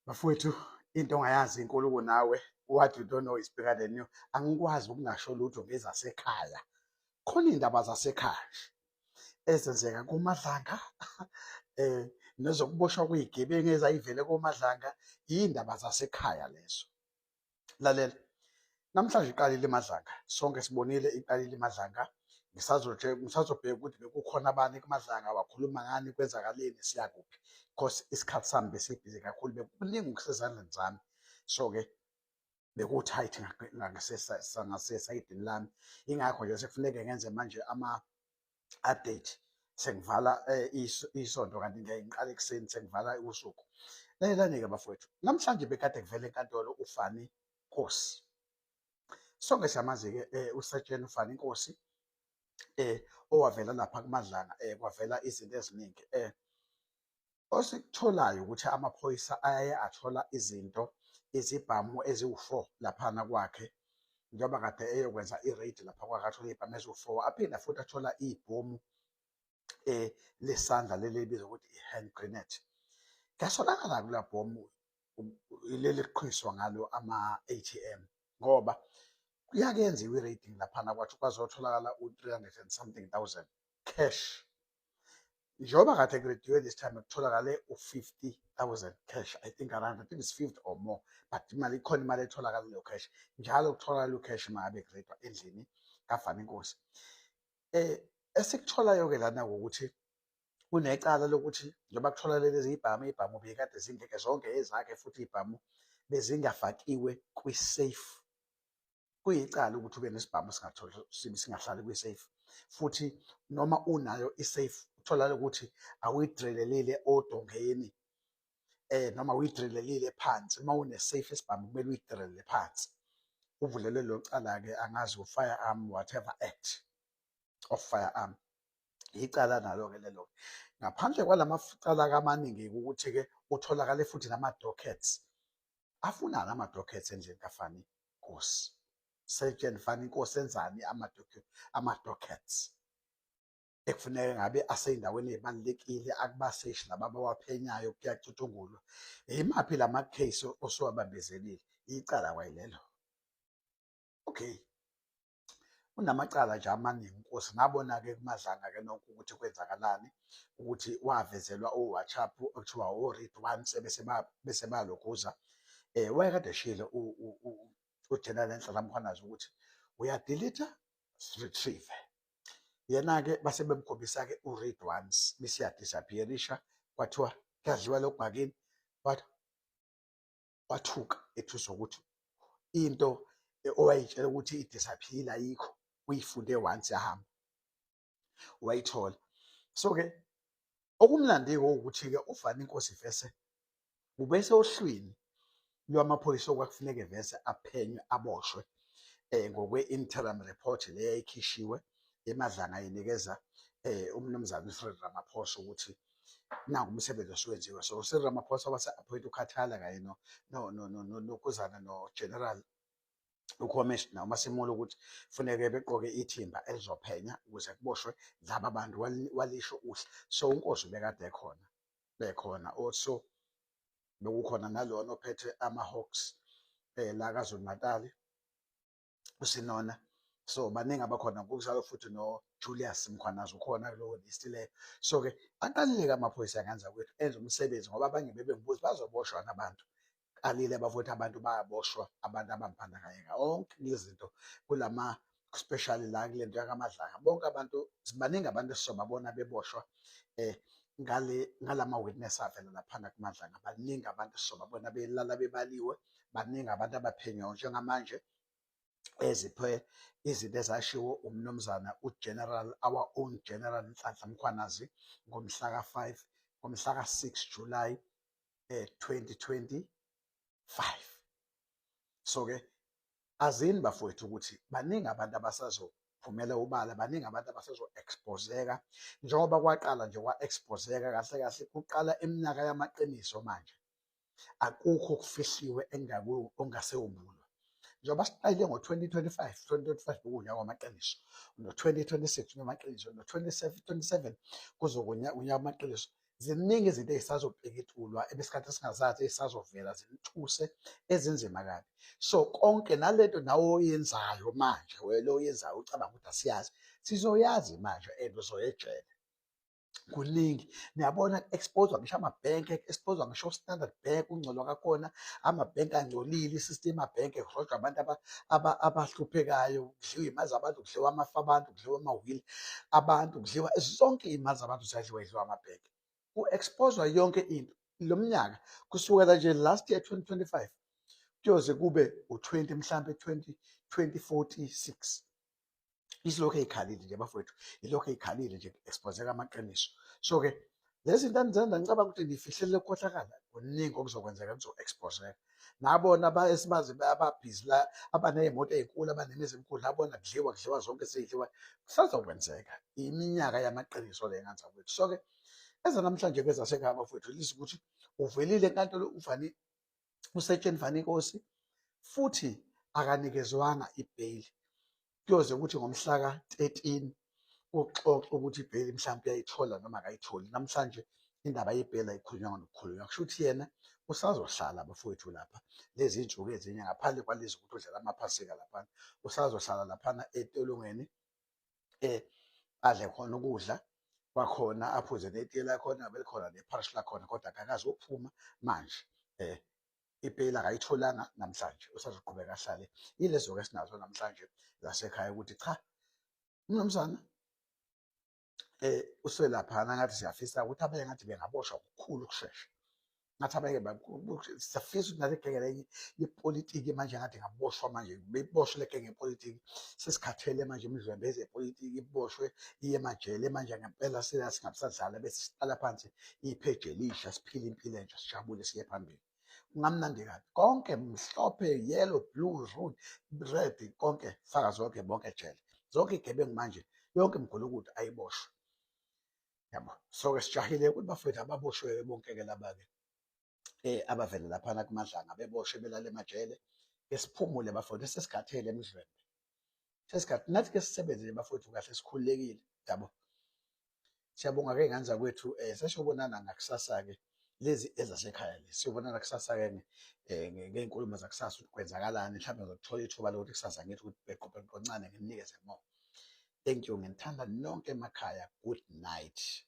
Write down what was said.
Bafowethu, into ongayazi inkulumo nawe, what you don't know is bigger than you. Angikwazi ukungasho lutho ngezasekhaya. Khona iy'ndaba zasekhaya ezenzeka kuMadlanga nezokuboshwa kwey'gebengu ezayivele koMadlanga, iy'ndaba zasekhaya lezo. Lalela, namhlanje iqalile iMadlanga, sonke sibonile iqalile iMadlanga. Ngisazobheka ukuthi bekukhona abani kuMadlanga, wakhuluma ngani, kwenzakaleni, siya kuphi, because isikhathi sami besibhizi kakhulu, bekuningi okusezandleni zami. So-ke bekuwu-tight ngasesayidini lami, ingakho nje sekufuneke ngenze manje ama-update. Sengivala isonto kanti ngiyaye ngiqale ekuseni, sengivala usuku. Lalelani-ke bafowethu, namhlanje bekade kuvele enkantolo uFani Nkosi. Sonke siyamazi-ke uSetsheni uFani Nkosi, owavela lapha kuMadlanga, kwavela izinto eziningi. Osikutholayo ukuthi amaphoyisa ayaye athola izibhamu eziwu-4 laphana kwakhe, njengoba kade eyokwenza i-raid lapha kwakhe, athola iy'bhamu eziwu-4, aphinda futhi athola ibhomu lesandla leli elibizwa ukuthi i-hand grenade. Kuyasolakala kula bhomu leli kuqhiswa ngalo ama-ATM, ngoba kuyakenziwa i-raiding laphana kwathi kwazotholakala u-300 and something thousand cash. Njengoba kade kurediwe this time kutholakale u-50,000 cash, I think it's 50 or more, but imali ikhona, imali etholakala leyo cash. Njalo kutholakala u-cash uma ngabe kuredwa endlini kaFani Nkosi. Esikutholayo-ke lana ukuthi kunecala lokuthi njengoba kutholakale lezi ibhamu bekade zingeke zonke ezakhe, futhi ibhamu bezingafakiwe kwi-safe. Kuyicala ukuthi ube nesibhamu singahlali kwi-safe, futhi noma unayo i-safe utholakala ukuthi awuyidrilelile odongeni, noma uyidrilelile phansi. Uma une-safe esibhamu kumele uyidrilele phansi. Uvulelwe lo cala-ke, angazi u-firearm, whatever act of firearm. Icala nalo-ke lelo. Ngaphandle kwalamacala amaningi ukuthi-ke utholakale futhi nama-dockets. Afunani ama-dockets endlini kaFani Nkosi? Sergeant Fani Nkosi enzani ama-dockets? Ekufuneka ngabe asey'ndaweni ey'balulekile, akubaseshi laba abawaphenyayo, kuyacutshungulwa. Imaphi lama-case osuwabambezelile? Icala kwayilelo. Okay. Unamacala nje amaningi uNkosi. Ngabona-ke kuMadlanga-ke nokho ukuthi kwenzakalani, ukuthi wavezelwa o-WhatsApp okuthiwa o-read once bese bayalokhuza. Wayekade eshilo uGeneral Nhlanhla Mkhwanazi ukuthi uyadelete, retrieve. Yena-ke base bemkhombisa-ke u-read once, bese yadisappearisha, kwathiwa kuyadliwa lokhu ngakini, wathuka ethuswa ukuthi into owayitshela ukuthi idisappear ayikho, uyifunde once yahamba, wayithola. So-ke okumnandi-ke ukuthi-ke uFani Nkosi vese ubese ohlwini lwamaphoyisa okwakufuneke vese aphenywe, aboshwe ngokwe-interim report le yayikhishiwe eMadlanga, ayinikeza umnumzane uCyril Ramaphosa ukuthi nangu umsebenzi osuwenziwe. So uCyril Ramaphosa wase-appoint uKhathala kanye nokuzana noGeneral uCommissioner uMasimula ukuthi kufuneke begqoke ithimba elizophenya ukuze kuboshwe laba bantu, walisho uhle. So uNkosi bekade bekhona also, bekukhona nalona ophethe ama-Hawks la KwaZulu Natal, uSinona. So baningi abakhona, ngokusalo futhi noJulius Mkhwanazi ukhona kulowo list leyo. So-ke aqalile-ke amaphoyisa angenza kwethu, enza umsebenzi, ngoba abanye bebengibuza bazoboshwa abantu. Qalile bafowethu, abantu bayaboshwa, abantu abambandakanyeka onke lezi zinto especially la kule nto yakaMadlanga. Bonke abantu, baningi abantu esisobabona beboshwa ngalama-witness avela laphana kuMadlanga. Baningi abantu esisobabona belala bebaliwe, baningi abantu abaphenywayo njengamanje eziphe izinto ezashiwo umnumzana uGeneral, our own General Nhlanhla Mkhwanazi ngomhlaka 6 July 2025. So-ke azini bafowethu ukuthi baningi abantu abasazophumela ubala, baningi abantu abasazo-expose-eka, njengoba kwaqala nje kwa-expose-eka kahle kahle kuqala iminyaka yamaqiniso. Manje akukho okufihliwe ongasewumbulwa. Njengoba siqalile ngo-2025 bekuwunyaka wamaqiniso, no-2026 unyaka wamaqiniso, no-2027 kuzoba unyaka wamaqiniso. ziningi izinto ey'sazobhekethulwa ebesikhathi esingazathi ey'sazovela zilithuse ezinzima kabi. So konke nalento nawe oyenzayo manje wena oyenzayo ucabanga ukuthi asiyazi, sizoyazi manje and uzoya ejele. Kuningi niyabona ku-expose-wa ngisho amabhenki ku-expose-wa ngisho u-Standard Bank ukungcolwa kakhona, amabhenki angcolile, i-system yamabhenki kurojwa abantu abahluphekayo, kudliwa iy'mali zabantu, kudliwa amafa abantu, kudliwa amawili abantu, kudliwa zonke iy'mali zabantu ziyadliwa yidliwa amabhenki. Ku-expose-wa yonke into lo mnyaka kusukela nje last year 2025 kuyoze kube u-20 mhlampe 2046 isilokhu ey'khalile nje bafowethu, ilokhu ey'khalile nje ku-expose-eka amaqiniso. So-ke lezi zinto anizenza ngicabanga ukuthi nifihlele ukukhohlakala kuningi okuzokwenzeka kuzo-expose-eka. Nabona esibazi ababhizi la abaney'moto ey'nkulu abanemizi emikhulu nabona kudliwa zonke sey'dliwa kusazokwenzeka iminyaka yamaqiniso le enganza kwethu. So-ke eza namhlanje kwezasekhaya bafowethu lizwe ukuthi uvelile enkantolo uSetsheni Vanikosi futhi akanikezwanga ibheyili. Kuyoze ukuthi ngomhla ka-13 uxoxe ukuthi ibheli mhlawumbe uyayithola noma akayitholi. Namhlanje indaba yebheli ayikhulunywanga nokukhulunywa. Kusho ukuthi yena usazohlala bafowethu lapha lezi iy'nsuku ezinye ngaphandle kwalezi ukuthi udlala amaphasika laphana. Usazohlala laphana entolongweni adle khona ukudla kwakhona, aphuze netiye lakhona, ngabe likhona nepharishi lakhona, kodwa akakazi ukuphuma manje. Ibheli akayitholanga namhlanje, usazoqhubeka ahlale. Yilezo-ke esinazo namhlanje zasekhaya ukuthi cha, mnumzane uselaphana ngathi siyafisa ukuthi abanye ngathi bengaboshwa ngokukhulu ukushesha. Ngathi abanye siyafisa ukuthi nale genge lenye yepolitiki manje ngathi ngaboshwa manje, beyiboshwe le genge yepolitiki. Sesikhathele manje imidlwembe yezepolitiki iboshwe iye emajele manje ngempela singabisadlala bese sihlala phansi ipheji elisha siphile impilo entsha sijabule siye phambili. Kungamnandi kabi konke mhlophe, yellow, blue, red, konke faka zonke bonke ejele. Zonke iy'gebengu manje yonke imigulukudu ayiboshwe. Yabo, so-ke sijahile ukuthi bafowethu ababoshwe bonke-ke laba-ke abavele laphana kumadlanga beboshwe belala emajele. Ke siphumule bafowethu sesikhathele emidlwembe. Nathi-ke sisebenze nje bafowethu kahle sikhululekile yabo. Siyabonga-ke ngani zakwethu sesiyobonana ngakusasa-ke lezi ezasekhaya lezi. Siyobonana kusasa-ke ngey'nkulumo zakusasa ukuthi kwenzakalani, mhlawumbe ngizothola ithuba lokuthi kusasa ngithi ukuthi beqoqo ncane nginikeze more. Thank you, nginithanda nonke emakhaya. Good night.